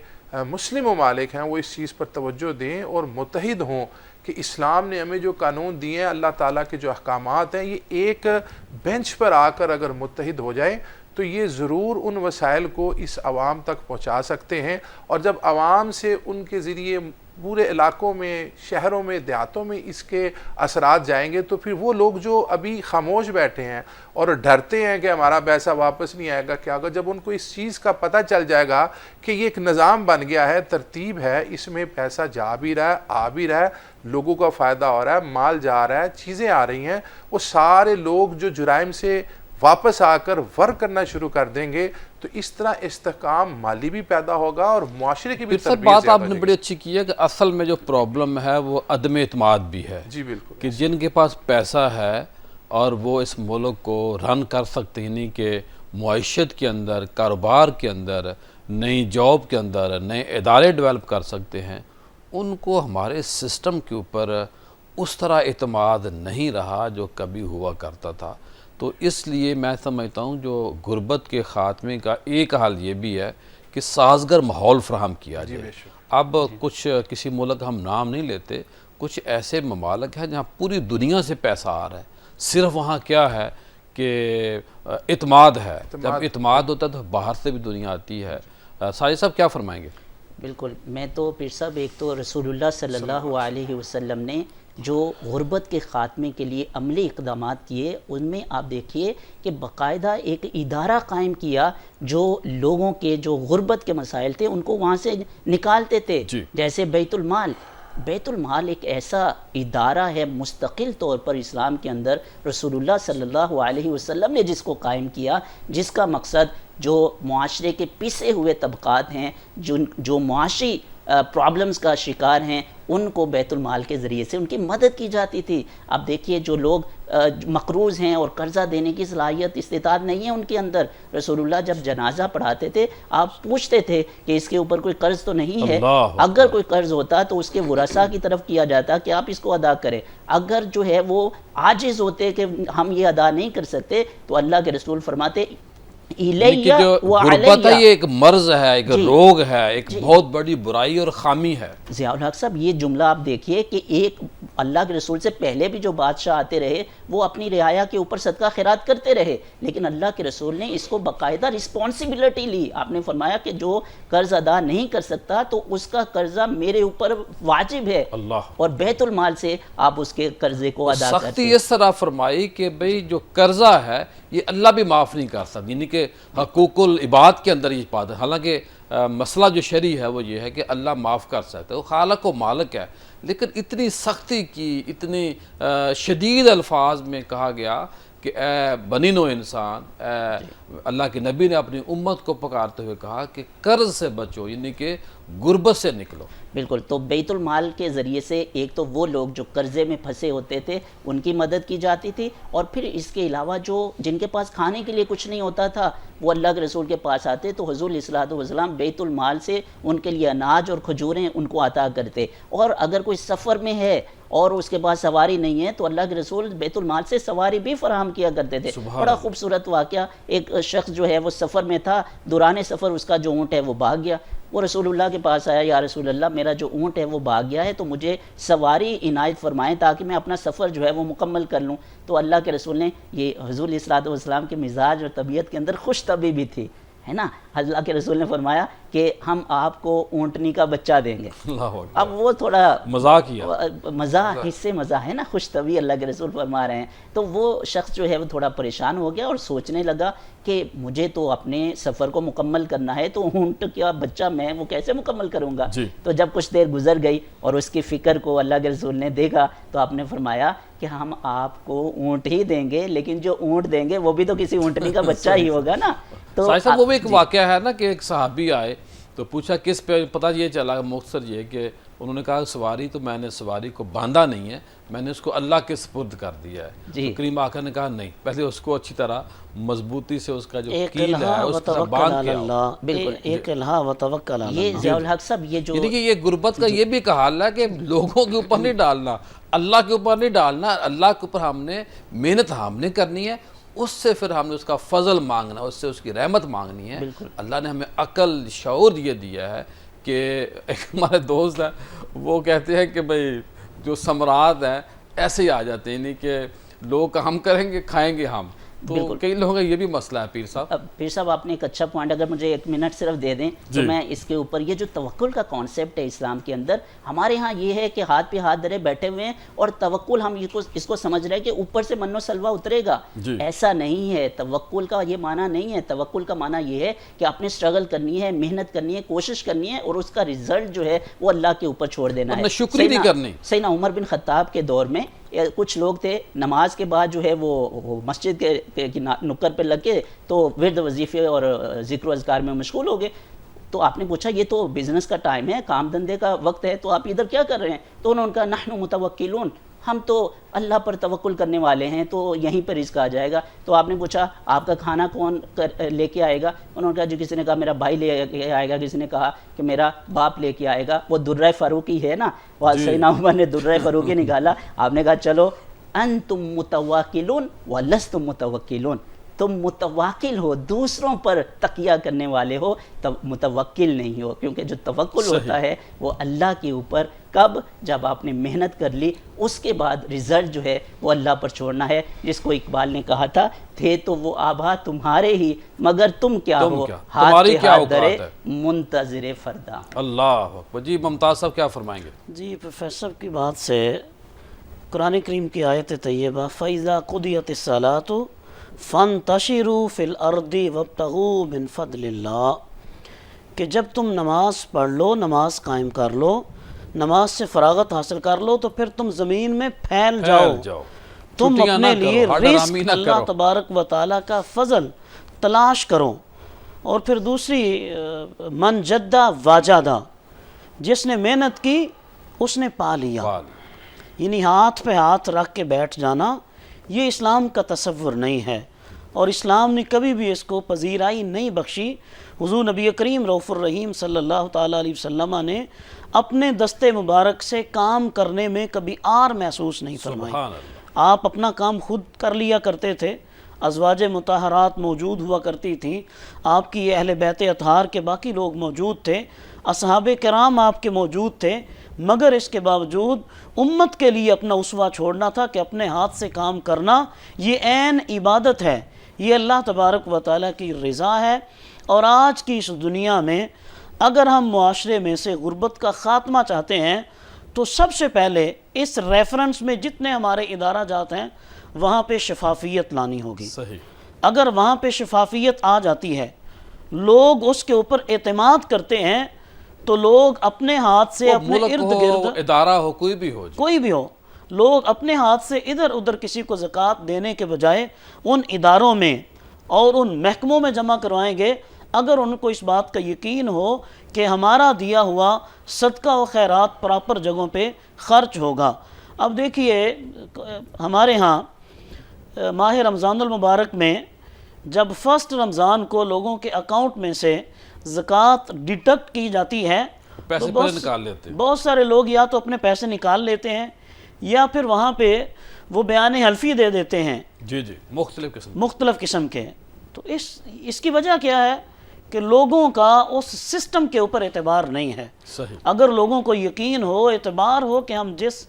مسلم ممالک ہیں وہ اس چیز پر توجہ دیں اور متحد ہوں کہ اسلام نے ہمیں جو قانون دیے ہیں، اللہ تعالیٰ کے جو احکامات ہیں، یہ ایک بینچ پر آ کر اگر متحد ہو جائیں تو یہ ضرور ان وسائل کو اس عوام تک پہنچا سکتے ہیں. اور جب عوام سے ان کے ذریعے پورے علاقوں میں، شہروں میں، دیہاتوں میں اس کے اثرات جائیں گے تو پھر وہ لوگ جو ابھی خاموش بیٹھے ہیں اور ڈرتے ہیں کہ ہمارا پیسہ واپس نہیں آئے گا، کیا ہوگا جب ان کو اس چیز کا پتہ چل جائے گا کہ یہ ایک نظام بن گیا ہے، ترتیب ہے، اس میں پیسہ جا بھی رہا ہے، آ بھی رہا ہے، لوگوں کا فائدہ ہو رہا ہے، مال جا رہا ہے، چیزیں آ رہی ہیں، وہ سارے لوگ جو جرائم سے واپس آ کر ورک کرنا شروع کر دیں گے تو اس طرح استحکام مالی بھی پیدا ہوگا اور معاشرے کی بھی پھر سب تربیت بات زیادہ آپ ہو نے جائے بڑی اچھی کی ہے کہ اصل میں جو پرابلم ہے وہ عدم اعتماد بھی ہے. گی. جی بالکل. کہ جن کے پاس پیسہ ہے اور وہ اس ملک کو رن کر سکتے ہیں، یعنی کہ معیشت کے اندر، کاروبار کے اندر، نئی جاب کے اندر نئے ادارے ڈیولپ کر سکتے ہیں، ان کو ہمارے سسٹم کے اوپر اس طرح اعتماد نہیں رہا جو کبھی ہوا کرتا تھا. تو اس لیے میں سمجھتا ہوں جو غربت کے خاتمے کا ایک حل یہ بھی ہے کہ سازگار ماحول فراہم کیا جائے. اب کچھ کسی ملک ہم نام نہیں لیتے، کچھ ایسے ممالک ہیں جہاں پوری دنیا سے پیسہ آ رہا ہے، صرف وہاں کیا ہے کہ اعتماد ہے. جب اعتماد ہوتا ہے تو باہر سے بھی دنیا آتی ہے. ساجد صاحب کیا فرمائیں گے؟ بالکل. میں تو پیر صاحب ایک تو رسول اللہ صلی اللہ علیہ وسلم نے جو غربت کے خاتمے کے لیے عملی اقدامات کیے، ان میں آپ دیکھیے کہ باقاعدہ ایک ادارہ قائم کیا جو لوگوں کے جو غربت کے مسائل تھے ان کو وہاں سے نکالتے تھے. جیسے بیت المال. بیت المال ایک ایسا ادارہ ہے مستقل طور پر اسلام کے اندر، رسول اللہ صلی اللہ علیہ وسلم نے جس کو قائم کیا، جس کا مقصد جو معاشرے کے پسے ہوئے طبقات ہیں، جو معاشی پرابلمز کا شکار ہیں، ان کو بیت المال کے ذریعے سے ان کی مدد کی جاتی تھی. اب دیکھیے جو لوگ مقروض ہیں اور قرضہ دینے کی صلاحیت استطاعت نہیں ہے ان کے اندر، رسول اللہ جب جنازہ پڑھاتے تھے آپ پوچھتے تھے کہ اس کے اوپر کوئی قرض تو نہیں ہے. اگر کوئی قرض ہوتا تو اس کے ورثاء کی طرف کیا جاتا کہ آپ اس کو ادا کریں. اگر جو ہے وہ عاجز ہوتے کہ ہم یہ ادا نہیں کر سکتے تو اللہ کے رسول فرماتے کہ جو غربت ہے یہ ایک مرض ہے، ایک روگ ہے، ایک بہت بڑی برائی اور خامی ہے. ضیاء الحق صاحب یہ جملہ آپ دیکھیے کہ ایک اللہ کے رسول سے پہلے بھی جو بادشاہ آتے رہے وہ اپنی رعایا کے اوپر صدقہ خیرات کرتے رہے، لیکن اللہ کے رسول نے اس کو باقاعدہ رسپانسبلٹی لی. آپ نے فرمایا کہ جو قرض ادا نہیں کر سکتا تو اس کا قرضہ میرے اوپر واجب ہے، اور بیت المال سے آپ اس کے قرضے کو ادا کرتے ہیں. سختی اس طرح فرمائی کہ بھئی جو قرضہ ہے یہ اللہ بھی معاف نہیں کر سکتا، یعنی کہ حقوق العباد کے اندر یہ بات ہے. حالانکہ مسئلہ جو شرعی ہے وہ یہ ہے کہ اللہ معاف کر سکتا ہے، وہ خالق و مالک ہے، لیکن اتنی سختی کی، اتنی شدید الفاظ میں کہا گیا کہ اے بنی نو انسان، اللہ کے نبی نے اپنی امت کو پکارتے ہوئے کہا کہ قرض سے بچو، یعنی کہ غربت سے نکلو۔ بالکل، تو بیت المال کے ذریعے سے ایک تو وہ لوگ جو قرضے میں پھنسے ہوتے تھے ان کی مدد کی جاتی تھی، اور پھر اس کے علاوہ جو جن کے پاس کھانے کے لیے کچھ نہیں ہوتا تھا وہ اللہ کے رسول کے پاس آتے تو حضور علیہ الصلوۃ والسلام بیت المال سے ان کے لیے اناج اور کھجوریں ان کو عطا کرتے، اور اگر کوئی سفر میں ہے اور اس کے پاس سواری نہیں ہے تو اللہ کے رسول بیت المال سے سواری بھی فراہم کیا کرتے تھے۔ بڑا خوبصورت واقعہ، ایک شخص جو ہے وہ سفر میں تھا، دوران سفر اس کا جو اونٹ ہے وہ بھاگ گیا، وہ رسول اللہ کے پاس آیا، یا رسول اللہ میرا جو اونٹ ہے وہ بھاگ گیا ہے تو مجھے سواری عنایت فرمائیں تاکہ میں اپنا سفر جو ہے وہ مکمل کر لوں۔ تو اللہ کے رسول نے، یہ حضور علیہ الصلوۃ والسلام کے مزاج اور طبیعت کے اندر خوش طبعی بھی تھی، ہے نا، اللہ کے رسول نے فرمایا کہ ہم آپ کو اونٹنی کا بچہ دیں گے۔ اللہ اکبر، اب وہ تھوڑا مزاح کیا، مزاح، حصے مزاح ہے نا، خوش طبعی اللہ کے رسول فرما رہے ہیں، تو وہ شخص جو ہے وہ تھوڑا پریشان ہو گیا اور سوچنے لگا کہ مجھے تو اپنے سفر کو مکمل کرنا ہے تو اونٹ کا بچہ میں وہ کیسے مکمل کروں گا۔ تو جب کچھ دیر گزر گئی اور اس کی فکر کو اللہ کے رسول نے دیکھا تو آپ نے فرمایا کہ ہم آپ کو اونٹ ہی دیں گے، لیکن جو اونٹ دیں گے وہ بھی تو کسی اونٹنی کا بچہ ہی ہوگا نا۔ تو صاحب وہ بھی ایک واقعہ ہے نا کہ ایک صحابی آئے تو پوچھا کس پہ، پتہ یہ چلا مختصر یہ کہ انہوں نے کہا سواری تو میں نے سواری کو باندھا نہیں ہے، میں نے اس کو اللہ کے سپرد کر دیا ہے۔ تو کریم آقا نے کہا نہیں، پہلے اس کو اچھی طرح مضبوطی سے اس کا جو کیل ہے اس کا باندھ کے آؤ۔ بالکل، ایک الہا و توکل علی یہ ضیاء الحق صاحب، یہ جو یعنی کہ یہ غربت کا یہ بھی ایک حال ہے کہ لوگوں کے اوپر نہیں ڈالنا، اللہ کے اوپر نہیں ڈالنا، اللہ کے اوپر ہم نے محنت ہم نے کرنی ہے، اس سے پھر ہم نے اس کا فضل مانگنا، اس سے اس کی رحمت مانگنی ہے۔ اللہ نے ہمیں عقل شعور یہ دیا ہے کہ ایک ہمارے دوست ہیں وہ کہتے ہیں کہ بھئی جو ثمرات ہیں ایسے ہی آ جاتے ہیں، یعنی کہ لوگ کام کریں گے کھائیں گے ہم، تو کئی لوگوں کا یہ بھی مسئلہ ہے۔ پیر صاحب، پیر صاحب آپ نے ایک اچھا پوائنٹ، اگر مجھے 1 منٹ صرف دے دیں تو میں اس کے اوپر، یہ جو توکل کا کانسیپٹ ہے اسلام کے اندر، ہمارے ہاں یہ ہے کہ ہاتھ پہ ہاتھ دھرے بیٹھے ہوئے ہیں اور توکل ہم اس کو سمجھ رہے ہیں کہ اوپر سے من و سلوہ اترے گا، ایسا نہیں ہے۔ توکل کا یہ معنی نہیں ہے، توکل کا معنی یہ ہے کہ آپ نے اسٹرگل کرنی ہے، محنت کرنی ہے، کوشش کرنی ہے اور اس کا رزلٹ جو ہے وہ اللہ کے اوپر چھوڑ دینا ہے۔ شکر نہیں کرنی۔ سیدنا عمر بن خطاب کے دور میں کچھ لوگ تھے، نماز کے بعد جو ہے وہ مسجد کے نکر پہ لگ کے تو ورد وظیفے اور ذکر و اذکار میں مشغول ہو گئے۔ تو آپ نے پوچھا یہ تو بزنس کا ٹائم ہے، کام دھندے کا وقت ہے، تو آپ ادھر کیا کر رہے ہیں؟ تو انہوں نے کہا نحن متوکلون، ہم تو اللہ پر توکل کرنے والے ہیں، تو یہیں پر رزق آ جائے گا۔ تو آپ نے پوچھا آپ کا کھانا کون لے کے آئے گا؟ انہوں نے کہا جو کسی نے کہا میرا بھائی لے کے آئے گا، کسی نے کہا کہ میرا باپ لے کے آئے گا۔ وہ درہ فاروقی ہے نا، سیدنا عمر نے درہ فاروقی نکالا، آپ نے کہا چلو انتم متوکلون ولستم متوکلون، تم متوکل ہو، دوسروں پر تکیہ کرنے والے ہو، متوکل نہیں ہو، کیونکہ جو توکل ہوتا ہے وہ اللہ کے اوپر، کب؟ جب آپ نے محنت کر لی، اس کے بعد رزلٹ جو ہے وہ اللہ پر چھوڑنا ہے۔ جس کو اقبال نے کہا تھا، تھے تو وہ آبا تمہارے ہی مگر تم کیا ہو، ہاتھ پہ ہاتھ دھرے منتظر فردا۔ اللہ اکبر۔ جی ممتاز صاحب کیا فرمائیں گے؟ جی پروفیسر کی بات سے قرآن کریم کی آیت طیبہ فَإِذَا قُضِيَتِ الصَّلَاةُ فَانْتَشِرُوا فِي الْأَرْضِ وَابْتَغُوا مِنْ فَضْلِ اللَّهِ، کہ جب تم نماز پڑھ لو، نماز قائم کر لو، نماز سے فراغت حاصل کر لو، تو پھر تم زمین میں پھیل جاؤ، تم اپنے لیے رزق اللہ تبارک و تعالیٰ کا فضل تلاش کرو۔ اور پھر دوسری من جدہ واجدہ، جس نے محنت کی اس نے پا لیا، یعنی ہاتھ پہ ہاتھ رکھ کے بیٹھ جانا یہ اسلام کا تصور نہیں ہے، اور اسلام نے کبھی بھی اس کو پذیرائی نہیں بخشی۔ حضور نبی کریم رؤوف الرحیم صلی اللہ تعالیٰ علیہ وسلم نے اپنے دستے مبارک سے کام کرنے میں کبھی آر محسوس نہیں فرمائی۔ آپ اپنا کام خود کر لیا کرتے تھے، ازواج مطہرات موجود ہوا کرتی تھیں، آپ کی اہل بیت اطہار کے باقی لوگ موجود تھے، اصحاب کرام آپ کے موجود تھے، مگر اس کے باوجود امت کے لیے اپنا اسوہ چھوڑنا تھا کہ اپنے ہاتھ سے کام کرنا یہ عین عبادت ہے، یہ اللہ تبارک و تعالیٰ کی رضا ہے۔ اور آج کی اس دنیا میں اگر ہم معاشرے میں سے غربت کا خاتمہ چاہتے ہیں تو سب سے پہلے اس ریفرنس میں جتنے ہمارے ادارہ جات ہیں وہاں پہ شفافیت لانی ہوگی۔ صحیح۔ اگر وہاں پہ شفافیت آ جاتی ہے لوگ اس کے اوپر اعتماد کرتے ہیں تو لوگ اپنے ہاتھ سے وہ اپنے ملک ارد ہو، گرد ادارہ ہو، کوئی بھی ہو جی. کوئی بھی ہو، لوگ اپنے ہاتھ سے ادھر ادھر کسی کو زکوٰۃ دینے کے بجائے ان اداروں میں اور ان محکموں میں جمع کروائیں گے اگر ان کو اس بات کا یقین ہو کہ ہمارا دیا ہوا صدقہ و خیرات پراپر جگہوں پہ خرچ ہوگا۔ اب دیکھیے ہمارے ہاں ماہ رمضان المبارک میں جب فرسٹ رمضان کو لوگوں کے اکاؤنٹ میں سے زکوٰۃ ڈیڈکٹ کی جاتی ہے پیسے تو پہلے نکال لیتے ہیں. بہت سارے لوگ یا تو اپنے پیسے نکال لیتے ہیں یا پھر وہاں پہ وہ بیان حلفی دے دیتے ہیں جی جی، مختلف قسم کے۔ تو اس کی وجہ کیا ہے کہ لوگوں کا اس سسٹم کے اوپر اعتبار نہیں ہے۔ صحیح. اگر لوگوں کو یقین ہو، اعتبار ہو کہ ہم جس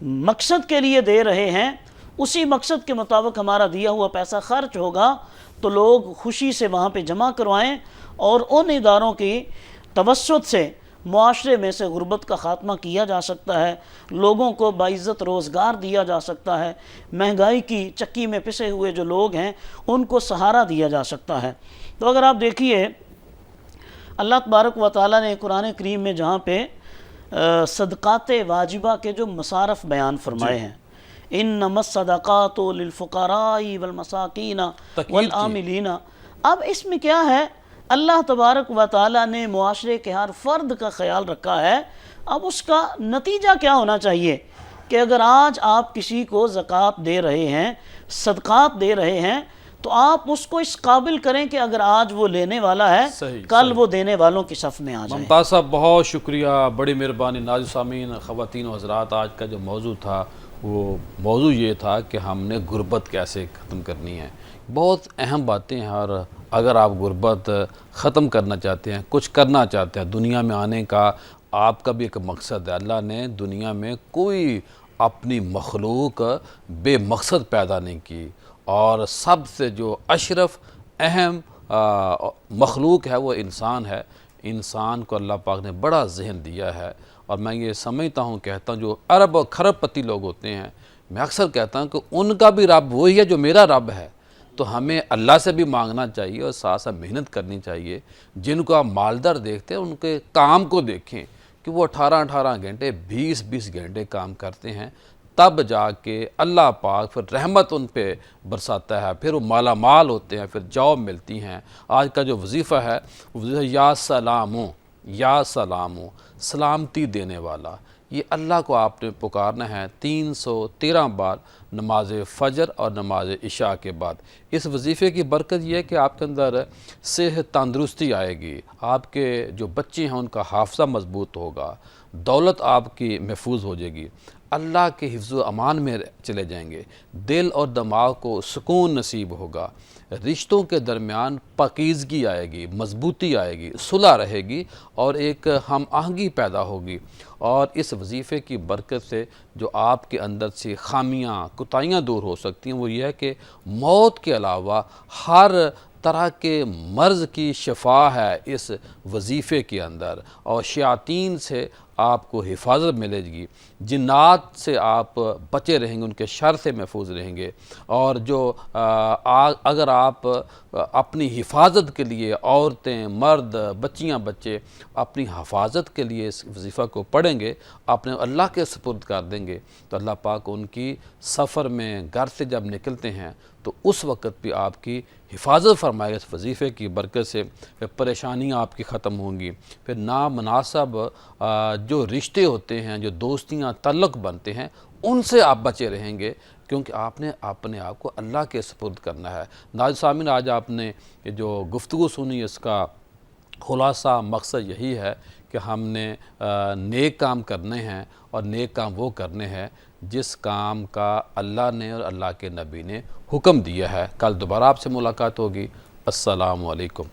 مقصد کے لیے دے رہے ہیں اسی مقصد کے مطابق ہمارا دیا ہوا پیسہ خرچ ہوگا تو لوگ خوشی سے وہاں پہ جمع کروائیں، اور ان اداروں کی توسط سے معاشرے میں سے غربت کا خاتمہ کیا جا سکتا ہے، لوگوں کو باعزت روزگار دیا جا سکتا ہے، مہنگائی کی چکی میں پسے ہوئے جو لوگ ہیں ان کو سہارا دیا جا سکتا ہے۔ تو اگر آپ دیکھیے اللہ تبارک و تعالیٰ نے قرآن کریم میں جہاں پہ صدقات واجبہ کے جو مصارف بیان فرمائے ہیں، انما الصدقات للفقراء والمساکین والعاملین، اب اس میں کیا ہے، اللہ تبارک و تعالیٰ نے معاشرے کے ہر فرد کا خیال رکھا ہے۔ اب اس کا نتیجہ کیا ہونا چاہیے کہ اگر آج آپ کسی کو زکوٰۃ دے رہے ہیں، صدقات دے رہے ہیں، تو آپ اس کو اس قابل کریں کہ اگر آج وہ لینے والا ہے کل وہ دینے والوں کی صف میں آ جائیں۔ ممتاز صاحب بہت شکریہ، بڑی مہربانی۔ ناظرین سامعین، خواتین و حضرات، آج کا جو موضوع تھا وہ موضوع یہ تھا کہ ہم نے غربت کیسے ختم کرنی ہے۔ بہت اہم باتیں ہیں، اور اگر آپ غربت ختم کرنا چاہتے ہیں، کچھ کرنا چاہتے ہیں، دنیا میں آنے کا آپ کا بھی ایک مقصد ہے۔ اللہ نے دنیا میں کوئی اپنی مخلوق بے مقصد پیدا نہیں کی، اور سب سے جو اشرف اہم مخلوق ہے وہ انسان ہے۔ انسان کو اللہ پاک نے بڑا ذہن دیا ہے، اور میں یہ سمجھتا ہوں، کہتا ہوں، جو ارب و کھرب پتی لوگ ہوتے ہیں، میں اکثر کہتا ہوں کہ ان کا بھی رب وہی ہے جو میرا رب ہے۔ تو ہمیں اللہ سے بھی مانگنا چاہیے اور ساتھ ساتھ محنت کرنی چاہیے۔ جن کو آپ مالدار دیکھتے ہیں ان کے کام کو دیکھیں کہ وہ 18 گھنٹے 20 گھنٹے کام کرتے ہیں، تب جا کے اللہ پاک پھر رحمت ان پہ برساتا ہے، پھر وہ مالا مال ہوتے ہیں، پھر جاب ملتی ہیں۔ آج کا جو وظیفہ ہے، وظیفہ یا سلامو، یا سلامو، سلامتی دینے والا، یہ اللہ کو آپ نے پکارنا ہے 313 بار نماز فجر اور نماز عشاء کے بعد۔ اس وظیفے کی برکت یہ ہے کہ آپ کے اندر صحت تندرستی آئے گی، آپ کے جو بچے ہیں ان کا حافظہ مضبوط ہوگا، دولت آپ کی محفوظ ہو جائے گی، اللہ کے حفظ و امان میں چلے جائیں گے، دل اور دماغ کو سکون نصیب ہوگا، رشتوں کے درمیان پاکیزگی آئے گی، مضبوطی آئے گی، صلح رہے گی، اور ایک ہم آہنگی پیدا ہوگی۔ اور اس وظیفے کی برکت سے جو آپ کے اندر سے خامیاں، کوتاہیاں دور ہو سکتی ہیں، وہ یہ ہے کہ موت کے علاوہ ہر طرح کے مرض کی شفا ہے اس وظیفے کے اندر، اور شیاطین سے آپ کو حفاظت ملے گی، جنات سے آپ بچے رہیں گے، ان کے شر سے محفوظ رہیں گے، اور جو اگر آپ اپنی حفاظت کے لیے عورتیں، مرد، بچیاں، بچے اپنی حفاظت کے لیے اس وظیفہ کو پڑھیں گے، اپنے اللہ کے سپرد کر دیں گے، تو اللہ پاک ان کی سفر میں گھر سے جب نکلتے ہیں تو اس وقت بھی آپ کی حفاظت فرمائے گا۔ اس وظیفے کی برکت سے پھر پریشانیاں آپ کی ختم ہوں گی، پھر نامناسب جو رشتے ہوتے ہیں، جو دوستیاں، تعلق بنتے ہیں، ان سے آپ بچے رہیں گے، کیونکہ آپ نے اپنے آپ کو اللہ کے سپرد کرنا ہے۔ ناظرین سامعین، آج آپ نے یہ جو گفتگو سنی، اس کا خلاصہ مقصد یہی ہے کہ ہم نے نیک کام کرنے ہیں، اور نیک کام وہ کرنے ہیں جس کام کا اللہ نے اور اللہ کے نبی نے حکم دیا ہے۔ کل دوبارہ آپ سے ملاقات ہوگی۔ السلام علیکم۔